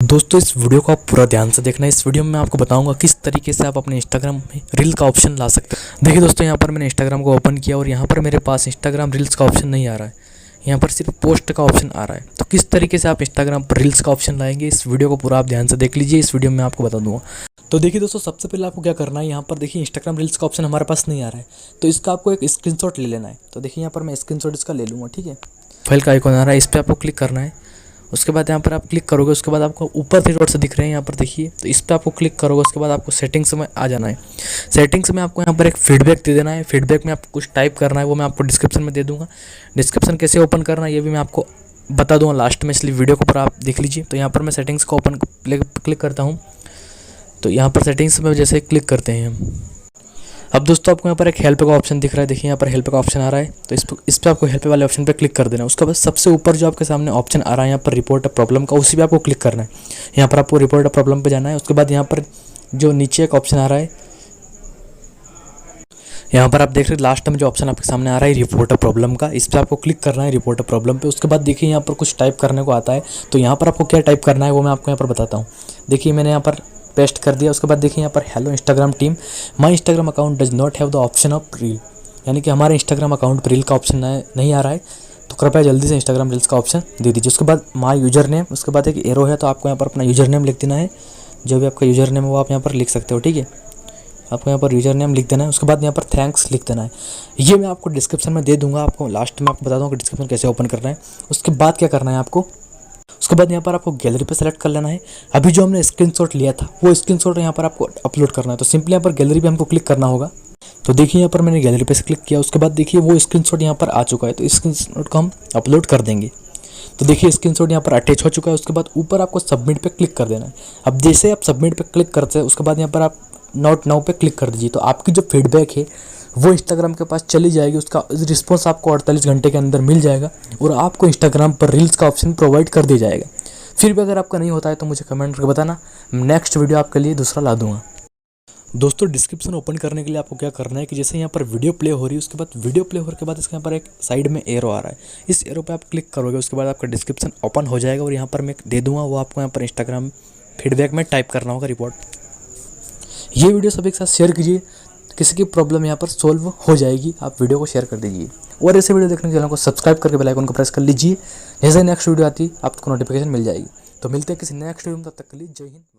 दोस्तों इस वीडियो को आप पूरा ध्यान से देखना। इस वीडियो में मैं आपको बताऊंगा किस तरीके से आप अपने इंस्टाग्राम में रील का ऑप्शन ला सकते हैं। देखिए दोस्तों, यहाँ पर मैंने इंस्टाग्राम को ओपन किया और यहाँ पर मेरे पास इंस्टाग्राम रील्स का ऑप्शन नहीं आ रहा है, यहाँ पर सिर्फ पोस्ट का ऑप्शन आ रहा है। तो किस तरीके से आप इंस्टाग्राम पर रील्स का ऑप्शन लाएंगे, इस वीडियो को पूरा आप ध्यान से देख लीजिए। इस वीडियो में आपको बता दूंगा। तो देखिए दोस्तों, सबसे पहले आपको क्या करना है, यहाँ पर देखिए इंस्टाग्राम रील्स का ऑप्शन हमारे पास नहीं आ रहा है, तो इसका आपको एक स्क्रीनशॉट ले लेना है। तो देखिए यहाँ पर मैं स्क्रीनशॉट इसका ले लूँगा, ठीक है। फाइल का आइकॉन आ रहा है, इस पर आपको क्लिक करना है। उसके बाद यहाँ पर आप क्लिक करोगे, उसके बाद आपको ऊपर 3 डॉट्स दिख रहे हैं यहाँ पर देखिए, तो इस पर आपको क्लिक करोगे। उसके बाद आपको सेटिंग्स में आ जाना है। सेटिंग्स में आपको यहाँ पर एक फीडबैक दे देना है। फीडबैक में आपको कुछ टाइप करना है, वो मैं आपको डिस्क्रिप्शन में दे दूँगा। डिस्क्रिप्शन कैसे ओपन करना है ये भी मैं आपको बता दूँगा लास्ट में, इसलिए वीडियो को पूरा आप देख लीजिए। तो यहाँ पर मैं सेटिंग्स को ओपन क्लिक करता हूँ। तो यहाँ पर सेटिंग्स में जैसे क्लिक करते हैं हम, अब दोस्तों आपको यहाँ पर एक हेल्प का ऑप्शन दिख रहा है। देखिए यहाँ पर हेल्प का ऑप्शन आ रहा है, तो इस पर आपको हेल्प वाले ऑप्शन पर क्लिक कर देना है। उसके बाद सबसे ऊपर जो आपके सामने ऑप्शन आ रहा है यहाँ पर रिपोर्ट अ प्रॉब्लम का, उसी पे आपको क्लिक करना है। यहाँ पर आपको रिपोर्ट अ प्रॉब्लम पे जाना है। उसके बाद यहाँ पर जो नीचे एक ऑप्शन आ रहा है, यहाँ पर आप देख रहे हैं लास्ट में जो ऑप्शन आपके सामने आ रहा है रिपोर्ट अ प्रॉब्लम का, इस पर आपको क्लिक करना है रिपोर्ट अ प्रॉब्लम पे। उसके बाद देखिए यहाँ पर कुछ टाइप करने को आता है, तो यहाँ पर आपको क्या टाइप करना है वो मैं आपको यहाँ पर बताता हूँ। देखिए मैंने यहाँ पर पेस्ट कर दिया। उसके बाद देखिए यहाँ पर hello Instagram team, my Instagram account does not have the option of reel, यानी कि हमारे इंस्टाग्राम अकाउंट पर रील का ऑप्शन नहीं आ रहा है, तो कृपया जल्दी से इंस्टाग्राम रील्स का ऑप्शन दे दीजिए। उसके बाद माई यूजर नेम, उसके बाद एक एरो है, तो आपको यहाँ पर अपना यूजर नेम लिख देना है। जो भी आपका यूजर नेम है वो आप यहाँ पर लिख सकते हो, ठीक है। आपको यहाँ पर यूजर नेम लिख देना है। उसके बाद यहाँ पर थैंक्स लिख देना है। ये मैं आपको डिस्क्रिप्शन में दे दूंगा, आपको लास्ट में आपको बता दूँगा कि डिस्क्रिप्शन कैसे ओपन करना है। उसके बाद क्या करना है आपको, उसके बाद यहाँ पर आपको गैलरी पे सेलेक्ट कर लेना है। अभी जो हमने स्क्रीनशॉट लिया था वो स्क्रीनशॉट यहाँ पर आपको अपलोड करना है, तो सिंपली यहाँ पर गैलरी पे हमको क्लिक करना होगा। तो देखिए यहाँ पर मैंने गैलरी पे से क्लिक किया। उसके बाद देखिए वो स्क्रीनशॉट यहाँ पर आ चुका है, तो इस स्क्रीनशॉट को हम अपलोड कर देंगे। तो देखिए स्क्रीनशॉट यहाँ पर अटैच हो चुका है। उसके बाद ऊपर आपको सबमिट पे क्लिक कर देना है। अब जैसे आप सबमिट पे क्लिक करते हैं, उसके बाद यहाँ पर आप नोट नाउ पे क्लिक कर दीजिए। तो आपकी जो फीडबैक है वो इंस्टाग्राम के पास चली जाएगी, उसका रिस्पॉन्स आपको 48 घंटे के अंदर मिल जाएगा और आपको इंस्टाग्राम पर रील्स का ऑप्शन प्रोवाइड कर दिया जाएगा। फिर भी अगर आपका नहीं होता है तो मुझे कमेंट करके बताना, नेक्स्ट वीडियो आपके लिए दूसरा ला दूंगा। दोस्तों डिस्क्रिप्शन ओपन करने के लिए आपको क्या करना है कि जैसे यहाँ पर वीडियो प्ले हो रही है, उसके बाद वीडियो प्ले होने के बाद इसके यहाँ पर एक साइड में एरो आ रहा है, इस एरो पे आप क्लिक करोगे। उसके बाद आपका डिस्क्रिप्शन ओपन हो जाएगा और यहाँ पर मैं दे दूँगा, वो आपको यहाँ पर इंस्टाग्राम फीडबैक में टाइप करना होगा रिपोर्ट। ये वीडियो सभी के साथ शेयर कीजिए, किसी की प्रॉब्लम यहाँ पर सोल्व हो जाएगी। आप वीडियो को शेयर कर दीजिए और ऐसे वीडियो देखने के चैनल को सब्सक्राइब करके बेल आइकन को प्रेस कर लीजिए। जैसे नेक्स्ट वीडियो आती है आपको नोटिफिकेशन मिल जाएगी। तो मिलते हैं किसी नेक्स्ट वीडियो में, तब तक के लिए जय हिंद।